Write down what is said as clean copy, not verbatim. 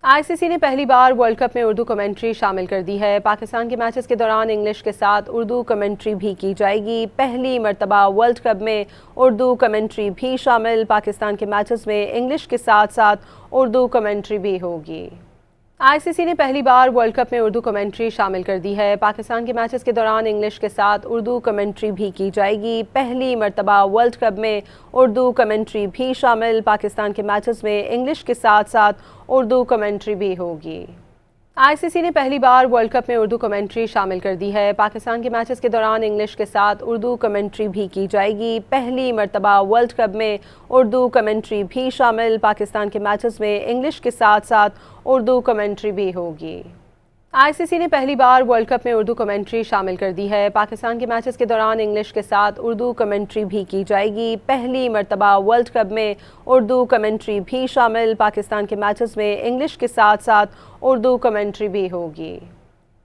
ICC ने पहली बार world cup में उर्दू कमेंट्री शामिल कर दी है। पाकिस्तान के मैचेस के दौरान इंग्लिश के साथ उर्दू कमेंट्री भी की जाएगी। पहली मर्तबा वर्ल्ड कप में उर्दू कमेंट्री भी शामिल। पाकिस्तान के मैचेस में इंग्लिश के साथ साथ उर्दू कमेंट्री भी होगी। आईसीसी ने पहली बार वर्ल्ड कप में उर्दू कमेंट्री शामिल कर दी है। पाकिस्तान के मैचेस के दौरान इंग्लिश के साथ उर्दू कमेंट्री भी की जाएगी। पहली मर्तबा वर्ल्ड कप में उर्दू कमेंट्री भी शामिल। पाकिस्तान के मैचेस में इंग्लिश के साथ साथ उर्दू कमेंट्री भी होगी। आईसीसी ने पहली बार वर्ल्ड कप में उर्दू कमेंट्री शामिल कर दी है। पाकिस्तान के मैचेस के दौरान इंग्लिश के साथ उर्दू कमेंट्री भी की जाएगी। पहली मर्तबा वर्ल्ड कप में उर्दू कमेंट्री भी शामिल। पाकिस्तान के मैचेस में इंग्लिश के साथ साथ उर्दू कमेंट्री भी होगी। आईसीसी ने पहली बार वर्ल्ड कप में उर्दू कमेंट्री शामिल कर दी है। पाकिस्तान के मैचेस के दौरान इंग्लिश के साथ उर्दू कमेंट्री भी की जाएगी। पहली मर्तबा वर्ल्ड कप में उर्दू कमेंट्री भी शामिल। पाकिस्तान के मैचेस में इंग्लिश के साथ साथ उर्दू कमेंट्री भी होगी।